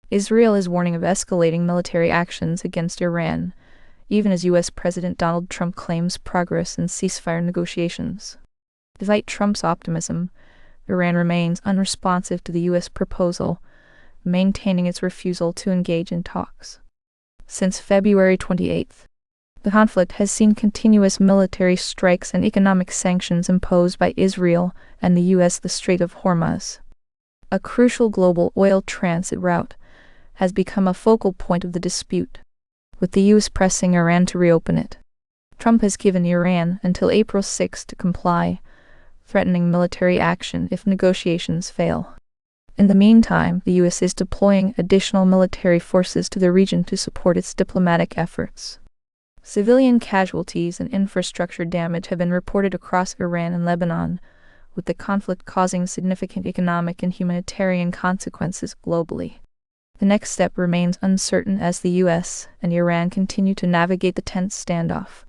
Israel is warning of escalating military actions against Iran, even as U.S. President Donald Trump claims progress in ceasefire negotiations. Despite Trump's optimism, Iran remains unresponsive to the U.S. proposal, maintaining its refusal to engage in talks. Since February 28, the conflict has seen continuous military strikes and economic sanctions imposed by Israel and the U.S. The Strait of Hormuz, a crucial global oil transit route, has become a focal point of the dispute, with the U.S. pressing Iran to reopen it. Trump has given Iran until April 6 to comply, threatening military action if negotiations fail. In the meantime, the U.S. is deploying additional military forces to the region to support its diplomatic efforts. Civilian casualties and infrastructure damage have been reported across Iran and Lebanon, with the conflict causing significant economic and humanitarian consequences globally. The next step remains uncertain as the U.S. and Iran continue to navigate the tense standoff,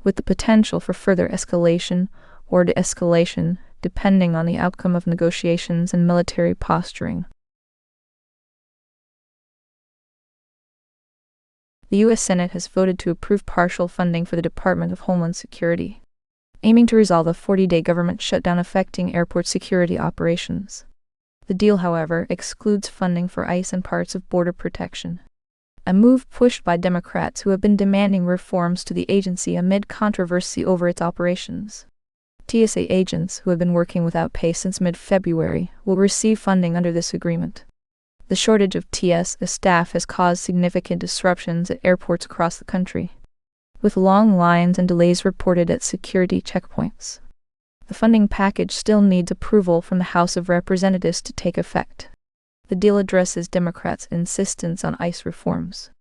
with the potential for further escalation or de-escalation, depending on the outcome of negotiations and military posturing. The U.S. Senate has voted to approve partial funding for the Department of Homeland Security, aiming to resolve a 40-day government shutdown affecting airport security operations. The deal, however, excludes funding for ICE and parts of border protection, a move pushed by Democrats who have been demanding reforms to the agency amid controversy over its operations. TSA agents who have been working without pay since mid-February will receive funding under this agreement. The shortage of TSA staff has caused significant disruptions at airports across the country, with long lines and delays reported at security checkpoints. The funding package still needs approval from the House of Representatives to take effect. The deal addresses Democrats' insistence on ICE reforms.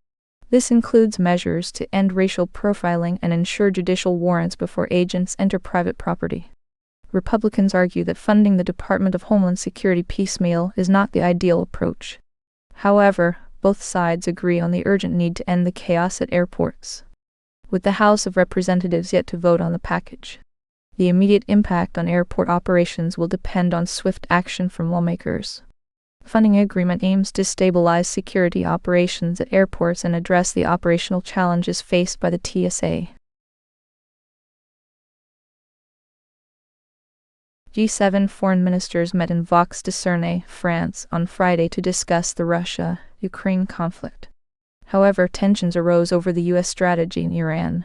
This includes measures to end racial profiling and ensure judicial warrants before agents enter private property. Republicans argue that funding the Department of Homeland Security piecemeal is not the ideal approach. However, both sides agree on the urgent need to end the chaos at airports, with the House of Representatives yet to vote on the package. The immediate impact on airport operations will depend on swift action from lawmakers. The funding agreement aims to stabilize security operations at airports and address the operational challenges faced by the TSA. G7 foreign ministers met in Vaux-de-Cernay, France, on Friday to discuss the Russia-Ukraine conflict. However, tensions arose over the U.S. strategy in Iran,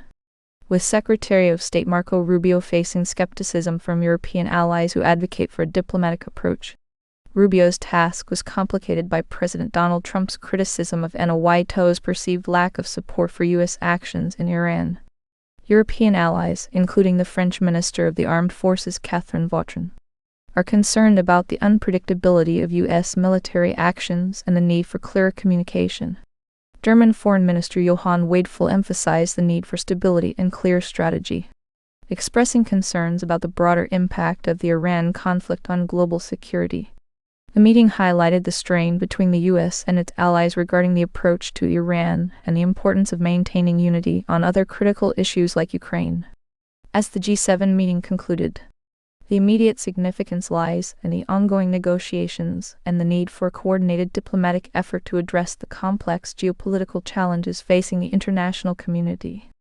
with Secretary of State Marco Rubio facing skepticism from European allies who advocate for a diplomatic approach. Rubio's task was complicated by President Donald Trump's criticism of NOYTO's perceived lack of support for U.S. actions in Iran. European allies, including the French Minister of the Armed Forces Catherine Vautrin, are concerned about the unpredictability of U.S. military actions and the need for clearer communication. German Foreign Minister Johann Wadephul emphasized the need for stability and clear strategy, expressing concerns about the broader impact of the Iran conflict on global security. The meeting highlighted the strain between the U.S. and its allies regarding the approach to Iran and the importance of maintaining unity on other critical issues like Ukraine. As the G7 meeting concluded, the immediate significance lies in the ongoing negotiations and the need for a coordinated diplomatic effort to address the complex geopolitical challenges facing the international community.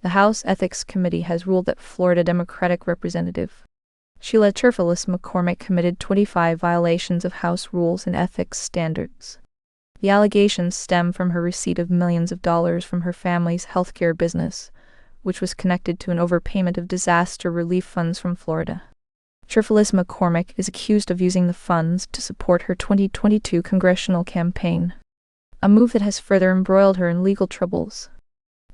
The House Ethics Committee has ruled that Florida Democratic Representative Sheila Cherfilus-McCormick committed 25 violations of House rules and ethics standards. The allegations stem from her receipt of millions of dollars from her family's healthcare business, which was connected to an overpayment of disaster relief funds from Florida. Cherfilus-McCormick is accused of using the funds to support her 2022 congressional campaign, a move that has further embroiled her in legal troubles.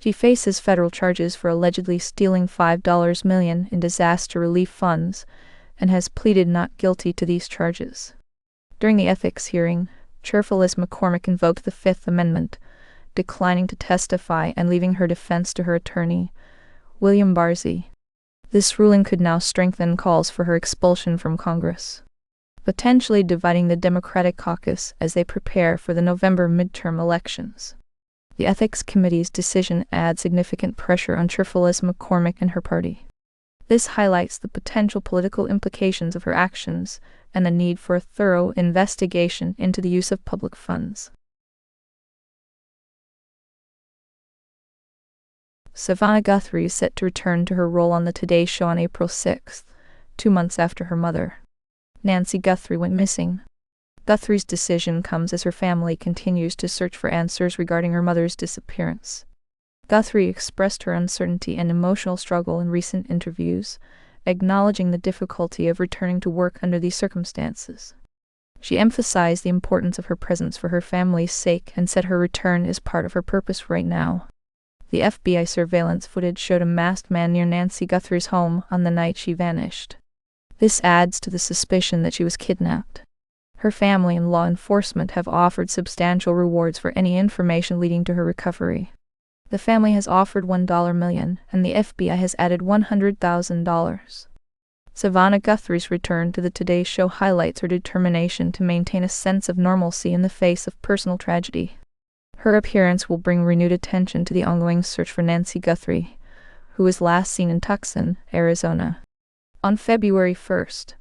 She faces federal charges for allegedly stealing $5 million in disaster relief funds and has pleaded not guilty to these charges. During the ethics hearing, Cherfilus-McCormick invoked the Fifth Amendment, declining to testify and leaving her defense to her attorney, William Barzee. This ruling could now strengthen calls for her expulsion from Congress, potentially dividing the Democratic caucus as they prepare for the November midterm elections. The Ethics Committee's decision adds significant pressure on Cherfilus-McCormick and her party. This highlights the potential political implications of her actions and the need for a thorough investigation into the use of public funds. Savannah Guthrie is set to return to her role on the Today Show on April 6, 2 months after her mother, Nancy Guthrie, went missing. Guthrie's decision comes as her family continues to search for answers regarding her mother's disappearance. Guthrie expressed her uncertainty and emotional struggle in recent interviews, acknowledging the difficulty of returning to work under these circumstances. She emphasized the importance of her presence for her family's sake and said her return is part of her purpose right now. The FBI surveillance footage showed a masked man near Nancy Guthrie's home on the night she vanished. This adds to the suspicion that she was kidnapped. Her family and law enforcement have offered substantial rewards for any information leading to her recovery. The family has offered $1 million, and the FBI has added $100,000. Savannah Guthrie's return to the Today Show highlights her determination to maintain a sense of normalcy in the face of personal tragedy. Her appearance will bring renewed attention to the ongoing search for Nancy Guthrie, who was last seen in Tucson, Arizona, on February 1st.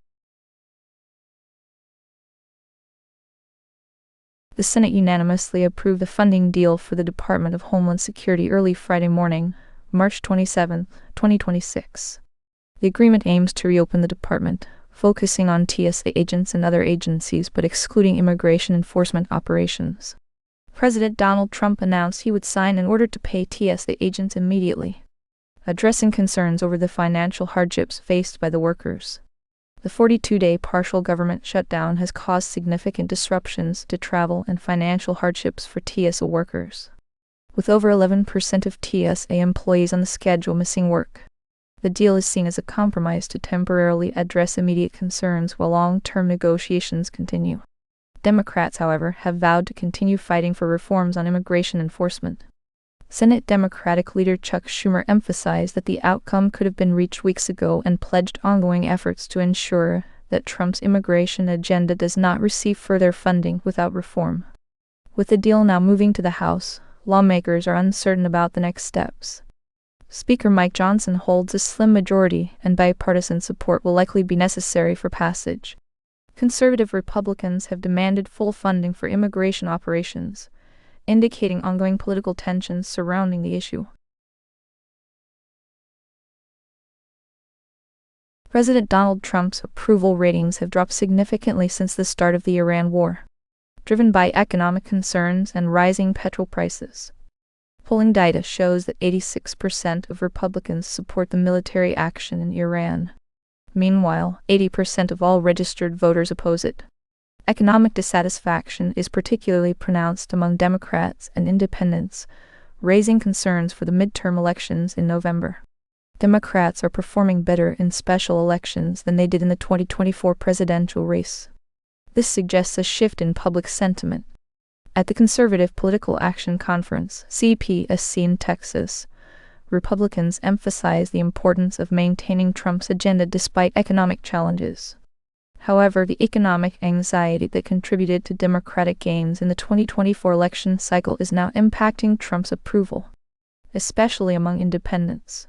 The Senate unanimously approved the funding deal for the Department of Homeland Security early Friday morning, March 27, 2026. The agreement aims to reopen the department, focusing on TSA agents and other agencies but excluding immigration enforcement operations. President Donald Trump announced he would sign an order to pay TSA agents immediately, addressing concerns over the financial hardships faced by the workers. The 42-day partial government shutdown has caused significant disruptions to travel and financial hardships for TSA workers, with over 11% of TSA employees on the schedule missing work. The deal is seen as a compromise to temporarily address immediate concerns while long-term negotiations continue. Democrats, however, have vowed to continue fighting for reforms on immigration enforcement. Senate Democratic leader Chuck Schumer emphasized that the outcome could have been reached weeks ago and pledged ongoing efforts to ensure that Trump's immigration agenda does not receive further funding without reform. With the deal now moving to the House, lawmakers are uncertain about the next steps. Speaker Mike Johnson holds a slim majority, and bipartisan support will likely be necessary for passage. Conservative Republicans have demanded full funding for immigration operations, indicating ongoing political tensions surrounding the issue. President Donald Trump's approval ratings have dropped significantly since the start of the Iran war, driven by economic concerns and rising petrol prices. Polling data shows that 86% of Republicans support the military action in Iran. Meanwhile, 80% of all registered voters oppose it. Economic dissatisfaction is particularly pronounced among Democrats and independents, raising concerns for the midterm elections in November. Democrats are performing better in special elections than they did in the 2024 presidential race. This suggests a shift in public sentiment. At the Conservative Political Action Conference, CPSC in Texas, Republicans emphasize the importance of maintaining Trump's agenda despite economic challenges. However, the economic anxiety that contributed to Democratic gains in the 2024 election cycle is now impacting Trump's approval, especially among independents.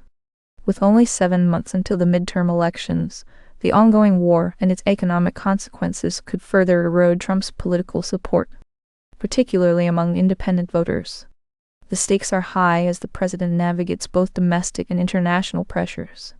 With only 7 months until the midterm elections, the ongoing war and its economic consequences could further erode Trump's political support, particularly among independent voters. The stakes are high as the president navigates both domestic and international pressures.